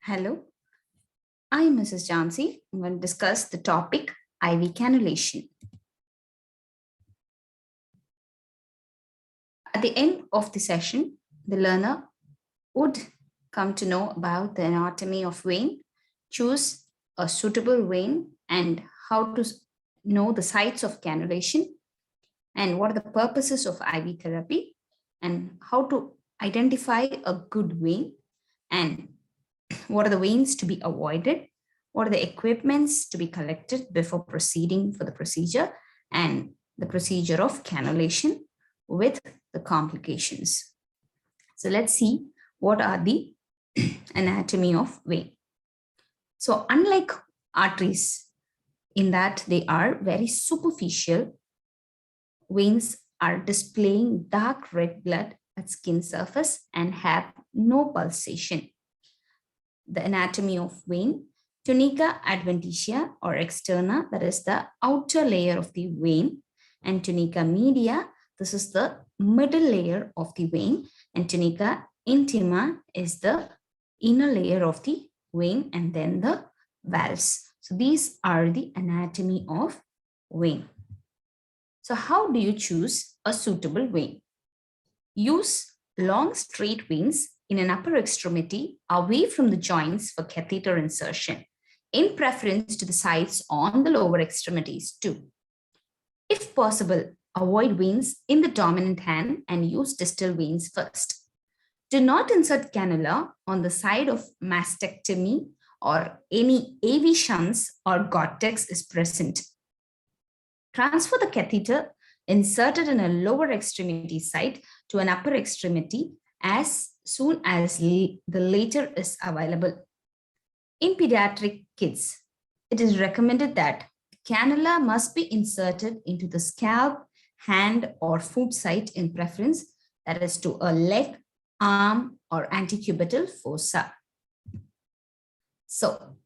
Hello, I'm Mrs. Jansi. I'm going to discuss the topic IV cannulation. At the end of the session, the learner would come to know about the anatomy of vein, choose a suitable vein, and how to know the sites of cannulation, and what are the purposes of IV therapy, and how to identify a good vein, and what are the veins to be avoided, what are the equipments to be collected before proceeding for the procedure, and the procedure of cannulation with the complications. So let's see what are the anatomy of vein. So unlike arteries, in that they are very superficial, veins are displaying dark red blood at skin surface and have no pulsation. The anatomy of vein, tunica adventitia or externa, that is the outer layer of the vein, and tunica media, this is the middle layer of the vein, and tunica intima is the inner layer of the vein, and then the valves. So these are the anatomy of vein. So how do you choose a suitable vein? Use long straight veins in an upper extremity away from the joints for catheter insertion, in preference to the sites on the lower extremities too. If possible, avoid veins in the dominant hand and use distal veins first. Do not insert cannula on the side of mastectomy or any AV shunts or Gore-Tex is present. Transfer the catheter inserted in a lower extremity site to an upper extremity as soon as the later is available. In pediatric kids, it is recommended that cannula must be inserted into the scalp, hand, or foot site in preference, that is to a leg, arm, or antecubital fossa. So,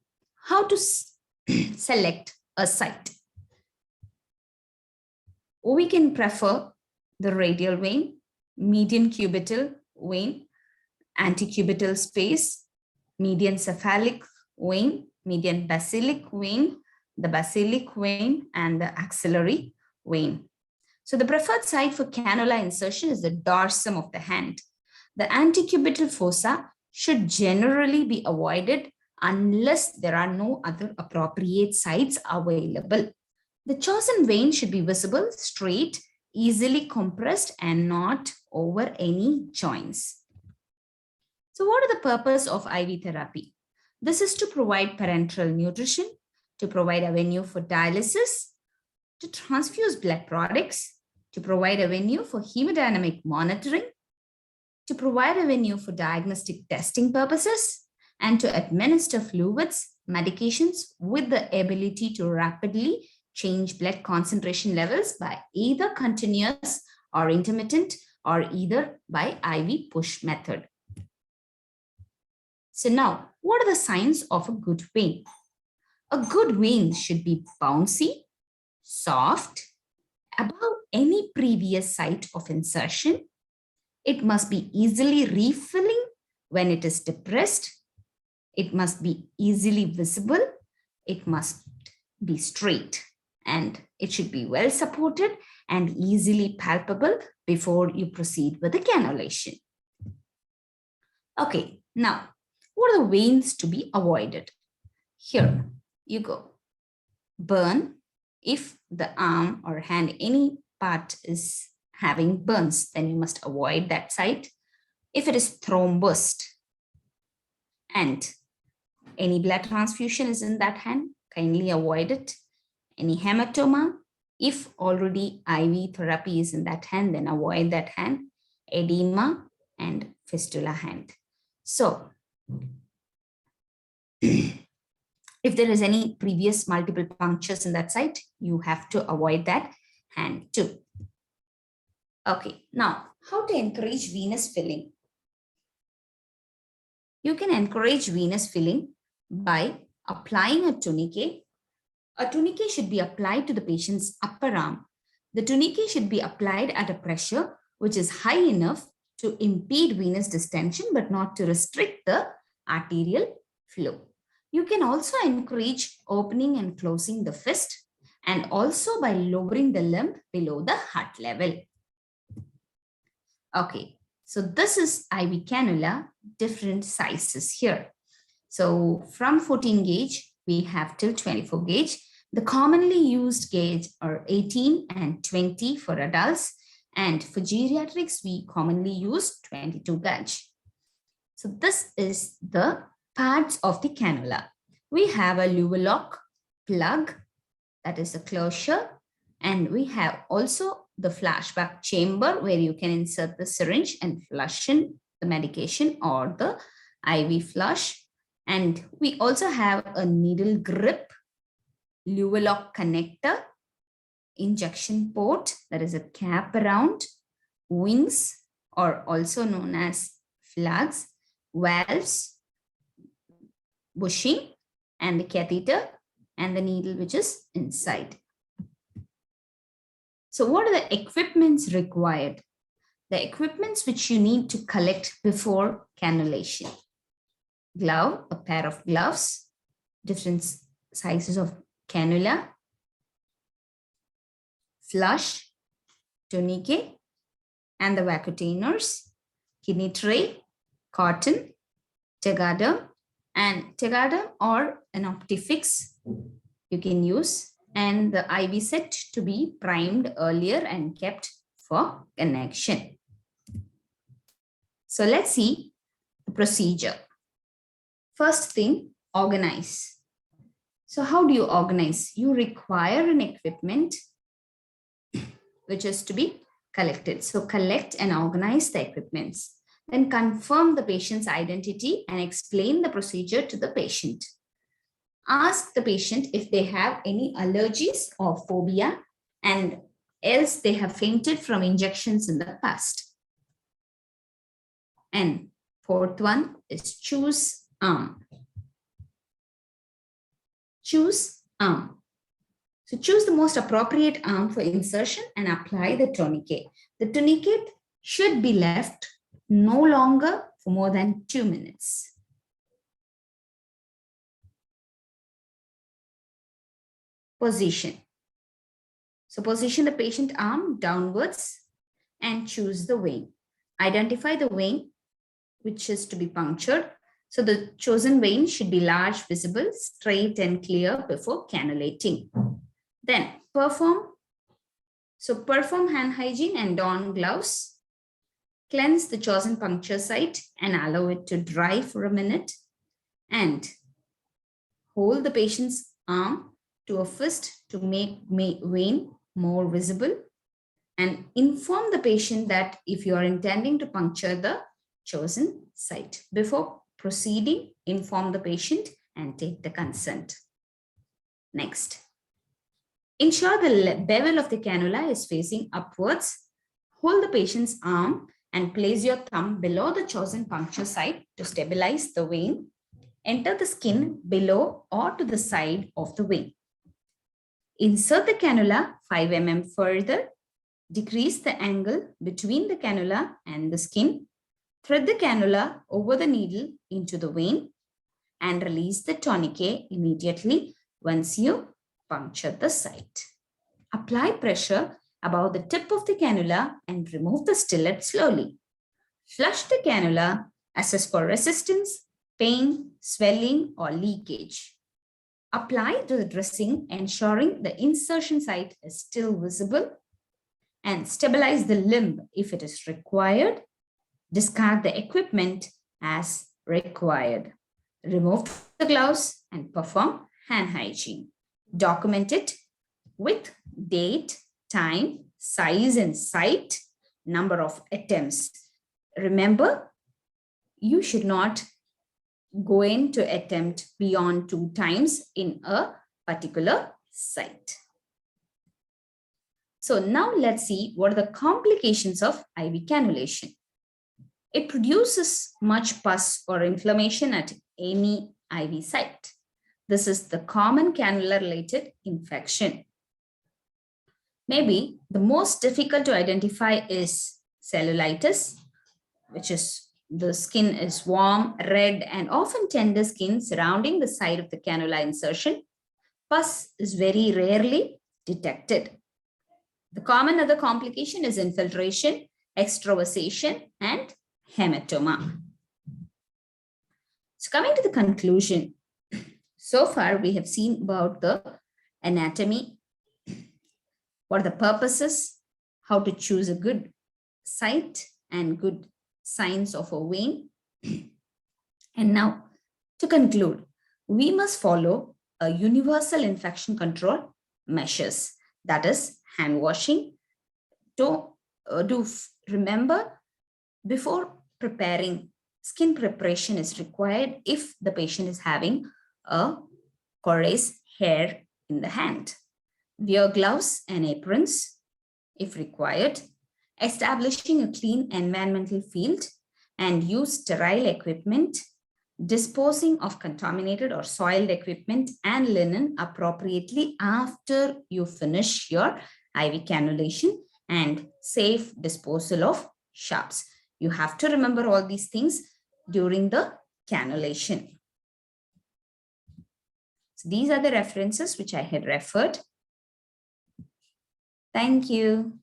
how to select a site? We can prefer the radial vein, median cubital vein, antecubital space, median cephalic vein, median basilic vein, the basilic vein, and the axillary vein. So the preferred site for cannula insertion is the dorsum of the hand. The antecubital fossa should generally be avoided unless there are no other appropriate sites available. The chosen vein should be visible, straight, easily compressed, and not over any joints. So what are the purpose of IV therapy? This is to provide parenteral nutrition, to provide a venue for dialysis, to transfuse blood products, to provide a venue for hemodynamic monitoring, to provide a venue for diagnostic testing purposes, and to administer fluids, medications with the ability to rapidly change blood concentration levels by either continuous or intermittent or either by IV push method. So now, what are the signs of a good vein? A good vein should be bouncy, soft, above any previous site of insertion. It must be easily refilling when it is depressed. It must be easily visible. It must be straight, and it should be well supported and easily palpable before you proceed with the cannulation. Okay, now, what are the veins to be avoided? Here you go. Burn. If the arm or hand, any part is having burns, then you must avoid that site. If it is thrombosed and any blood transfusion is in that hand, kindly avoid it. Any hematoma, if already IV therapy is in that hand, then avoid that hand. Edema and fistula hand. So, if there is any previous multiple punctures in that site, you have to avoid that hand too. Okay, now how to encourage venous filling? You can encourage venous filling by applying a tourniquet. A tourniquet should be applied to the patient's upper arm. The tourniquet should be applied at a pressure which is high enough to impede venous distension but not to restrict the arterial flow. You can also encourage opening and closing the fist and also by lowering the limb below the heart level. Okay, so this is IV cannula, different sizes here. So from 14 gauge, we have till 24 gauge. The commonly used gauge are 18 and 20 for adults. And for geriatrics, we commonly use 22 gauge. So this is the parts of the cannula. We have a Luolock plug, that is a closure. And we have also the flashback chamber where you can insert the syringe and flush in the medication or the IV flush. And we also have a needle grip, Luolock connector, injection port, that is a cap around, wings or also known as flags, valves, bushing, and the catheter and the needle which is inside. So what are the equipments required? The equipments which you need to collect before cannulation. Glove, a pair of gloves, different sizes of cannula, flush, tourniquet, and the vacutainers, kidney tray, cotton, tegaderm, and tegaderm or an optifix you can use, and the IV set to be primed earlier and kept for connection. So let's see the procedure. First thing, organize. So how do you organize? You require an equipment which is to be collected. So collect and organize the equipments. Then confirm the patient's identity and explain the procedure to the patient. Ask the patient if they have any allergies or phobia and else they have fainted from injections in the past. And fourth one is choose arm. Choose arm. So choose the most appropriate arm for insertion and apply the tourniquet. The tourniquet should be left no longer for more than 2 minutes. Position. So position the patient arm downwards and choose the vein. Identify the vein which is to be punctured. So the chosen vein should be large, visible, straight and clear before cannulating. Then perform hand hygiene and don gloves. Cleanse the chosen puncture site and allow it to dry for a minute. And hold the patient's arm to a fist to make vein more visible. And inform the patient that if you are intending to puncture the chosen site. Before proceeding, inform the patient and take the consent. Next. Ensure the bevel of the cannula is facing upwards. Hold the patient's arm and place your thumb below the chosen puncture site to stabilize the vein. Enter the skin below or to the side of the vein. Insert the cannula 5 mm further. Decrease the angle between the cannula and the skin. Thread the cannula over the needle into the vein and release the tourniquet immediately once you puncture the site. Apply pressure above the tip of the cannula and remove the stillet slowly. Flush the cannula, assess for resistance, pain, swelling, or leakage. Apply the dressing, ensuring the insertion site is still visible, and stabilize the limb if it is required. Discard the equipment as required. Remove the gloves and perform hand hygiene. Document it with date, time, size and site, number of attempts. Remember, you should not go in to attempt beyond 2 times in a particular site. So now let's see what are the complications of IV cannulation. It produces much pus or inflammation at any IV site. This is the common cannula-related infection. Maybe the most difficult to identify is cellulitis, which is The skin is warm, red, and often tender skin surrounding the site of the cannula insertion. Pus is very rarely detected. The common other complication is infiltration, extravasation, and hematoma. So coming to the conclusion, so far we have seen about the anatomy, what are the purposes, how to choose a good site and good signs of a vein. And now to conclude, we must follow a universal infection control measures, that is hand washing. Remember, before preparing, skin preparation is required if the patient is having a coarse hair in the hand. Wear gloves and aprons if required. Establishing a clean environmental field and use sterile equipment. Disposing of contaminated or soiled equipment and linen appropriately after you finish your IV cannulation, and safe disposal of sharps. You have to remember all these things during the cannulation. So these are the references which I had referred. Thank you.